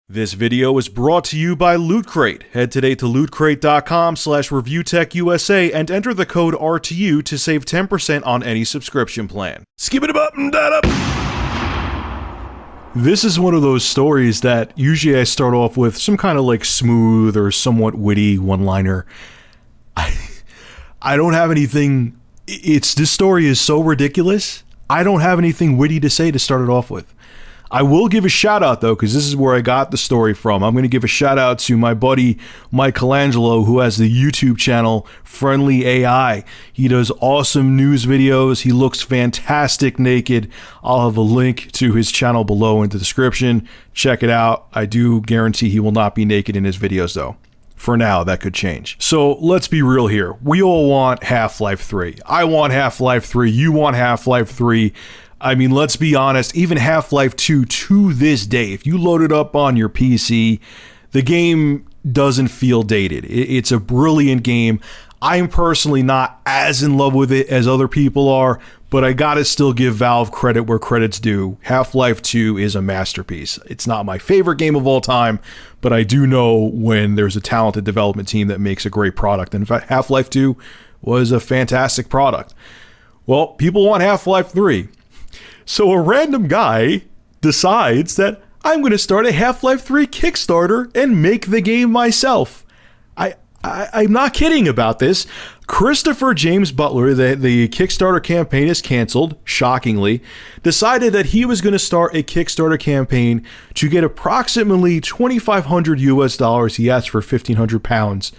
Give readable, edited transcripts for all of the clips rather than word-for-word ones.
This video is brought to you by Loot Crate. Head today to lootcrate.com/reviewtechusa and enter the code RTU to save 10% on any subscription plan. Skip it up and that up. This is one of those stories that usually I start off with some kind of like smooth or somewhat witty one-liner. I don't have anything. This story is so ridiculous. I don't have anything witty to say to start it off with. I will give a shout out though, because this is where I got the story from. I'm going to give a shout out to my buddy Michelangelo, who has the YouTube channel Friendly AI. He does awesome news videos. He looks fantastic naked. I'll have a link to his channel below in the description. Check it out. I do guarantee he will not be naked in his videos though. For now, that could change. So let's be real here. We all want Half-Life 3. I want Half-Life 3. You want Half-Life 3. I mean, let's be honest, even Half-Life 2 to this day, if you load it up on your PC, the game doesn't feel dated. It's a brilliant game. I'm personally not as in love with it as other people are, but I gotta still give Valve credit where credit's due. Half-Life 2 is a masterpiece. It's not my favorite game of all time, but I do know when there's a talented development team that makes a great product. And in fact, Half-Life 2 was a fantastic product. Well, people want Half-Life 3. So a random guy decides that I'm going to start a Half-Life 3 Kickstarter and make the game myself. I'm not kidding about this. Christopher James Butler, the Kickstarter campaign is canceled, shockingly, decided that he was going to start a Kickstarter campaign to get approximately $2,500 US. He asked for £1,500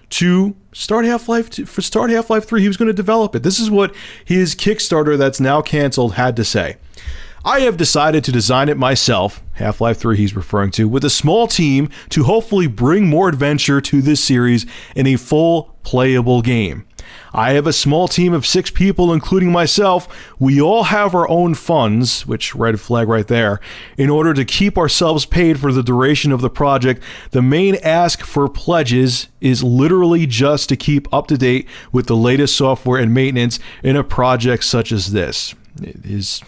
to start Half-Life 3. He was going to develop it. This is what his Kickstarter that's now canceled had to say. I have decided to design it myself, Half-Life 3 he's referring to, with a small team to hopefully bring more adventure to this series in a full playable game. I have a small team of 6 people, including myself. We all have our own funds, which red flag right there, in order to keep ourselves paid for the duration of the project. The main ask for pledges is literally just to keep up to date with the latest software and maintenance in a project such as this. His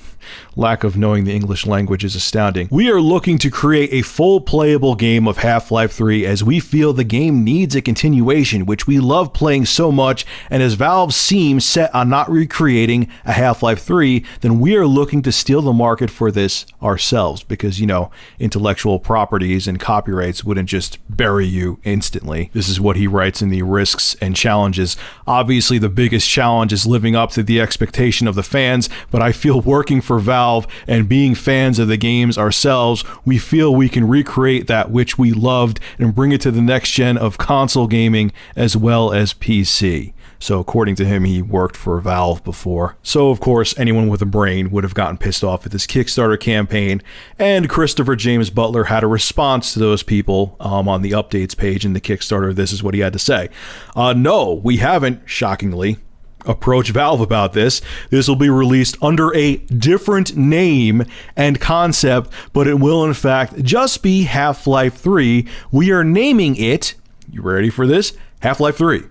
lack of knowing the English language is astounding. We are looking to create a full playable game of Half-Life 3 as we feel the game needs a continuation, which we love playing so much, and as Valve seems set on not recreating a Half-Life 3, then we are looking to steal the market for this ourselves because, you know, intellectual properties and copyrights wouldn't just bury you instantly. This is what he writes in the risks and challenges. Obviously, the biggest challenge is living up to the expectation of the fans, but I feel working for Valve and being fans of the games ourselves, we feel we can recreate that which we loved and bring it to the next gen of console gaming as well as PC. So according to him, he worked for Valve before. So of course, anyone with a brain would have gotten pissed off at this Kickstarter campaign, and Christopher James Butler had a response to those people on the updates page in the Kickstarter. This is what he had to say. No, we haven't, shockingly, approach Valve about this. This will be released under a different name and concept, but it will in fact just be Half-Life 3. We are naming it, you ready for this? Half-Life 3.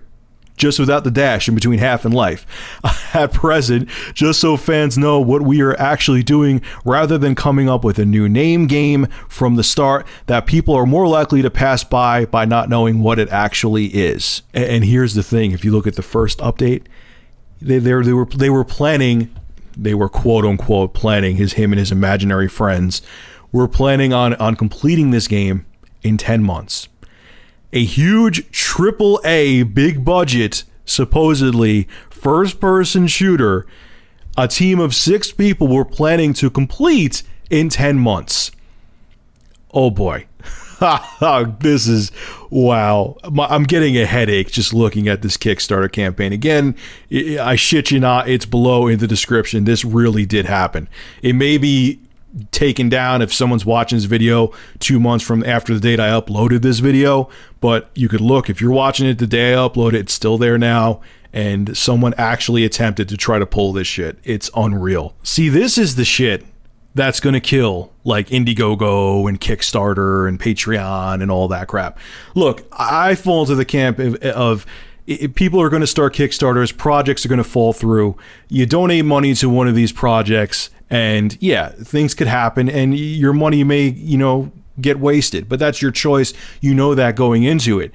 Just without the dash in between half and life. At present, just so fans know what we are actually doing rather than coming up with a new name game from the start that people are more likely to pass by not knowing what it actually is. And here's the thing, if you look at the first update, they were planning, they were quote unquote planning, him and his imaginary friends were planning on completing this game in 10 months. A huge AAA big budget, supposedly first person shooter, a team of 6 people were planning to complete in 10 months. Oh boy. This is, wow. I'm getting a headache just looking at this Kickstarter campaign. Again, I shit you not, it's below in the description. This really did happen. It may be taken down if someone's watching this video 2 months from after the date I uploaded this video, but you could look, if you're watching it the day I upload it, it's still there now, and someone actually attempted to try to pull this shit. It's unreal. See, this is the shit that's going to kill like Indiegogo and Kickstarter and Patreon and all that crap. Look, I fall into the camp of people are going to start Kickstarters, projects are going to fall through. You donate money to one of these projects and yeah, things could happen and your money may, you know, get wasted. But that's your choice. You know that going into it.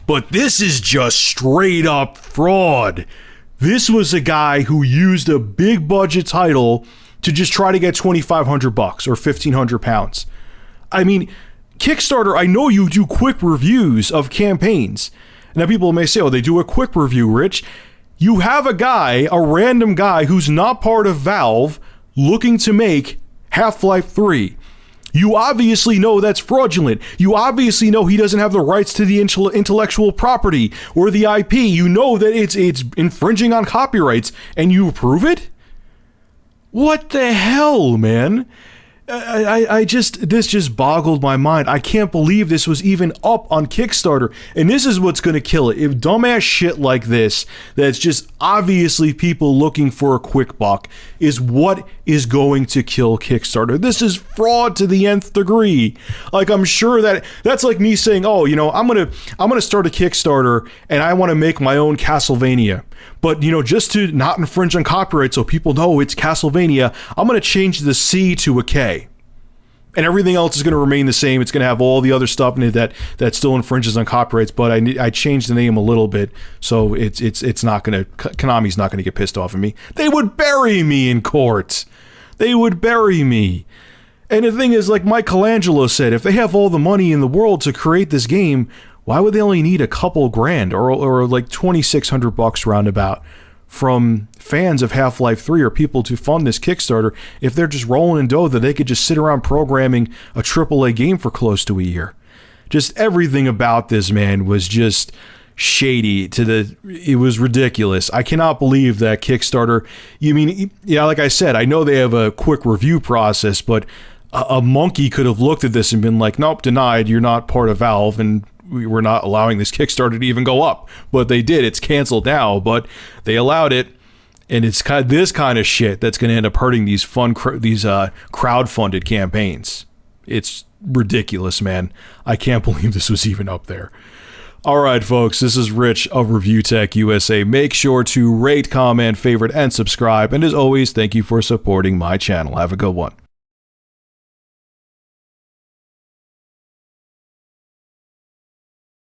But this is just straight up fraud. This was a guy who used a big budget title to just try to get $2,500 or £1,500. I mean, Kickstarter, I know you do quick reviews of campaigns. Now people may say, oh, they do a quick review, Rich. You have a guy, a random guy who's not part of Valve, looking to make Half-Life 3. You obviously know that's fraudulent. You obviously know he doesn't have the rights to the intellectual property or the IP. You know that it's infringing on copyrights, and you approve it? What the hell, man? This just boggled my mind. I can't believe this was even up on Kickstarter. And this is what's going to kill it. If dumbass shit like this, that's just obviously people looking for a quick buck, is what is going to kill Kickstarter. This is fraud to the nth degree. Like, I'm sure that's like me saying, oh, you know, I'm going to start a Kickstarter and I want to make my own Castlevania. But, you know, just to not infringe on copyright so people know it's Castlevania, I'm going to change the C to a K. And everything else is going to remain the same. It's going to have all the other stuff in it that still infringes on copyrights, but I changed the name a little bit, so it's not going to, Konami's not going to get pissed off at me. They would bury me in court. They would bury me. And the thing is, like Michelangelo said, if they have all the money in the world to create this game, why would they only need a couple grand or like $2,600 roundabout from fans of Half-Life 3 or people to fund this Kickstarter if they're just rolling in dough that they could just sit around programming a AAA game for close to a year? Just everything about this, man, was just shady it was ridiculous. I cannot believe that Kickstarter, like I said, I know they have a quick review process, but a monkey could have looked at this and been like, nope, denied, you're not part of Valve, and we're not allowing this Kickstarter to even go up. But they did. It's canceled now, but they allowed it. And it's kind of this kind of shit that's going to end up hurting these crowd-funded campaigns. It's ridiculous, man. I can't believe this was even up there. All right, folks, this is Rich of Review Tech USA. Make sure to rate, comment, favorite, and subscribe. And as always, thank you for supporting my channel. Have a good one.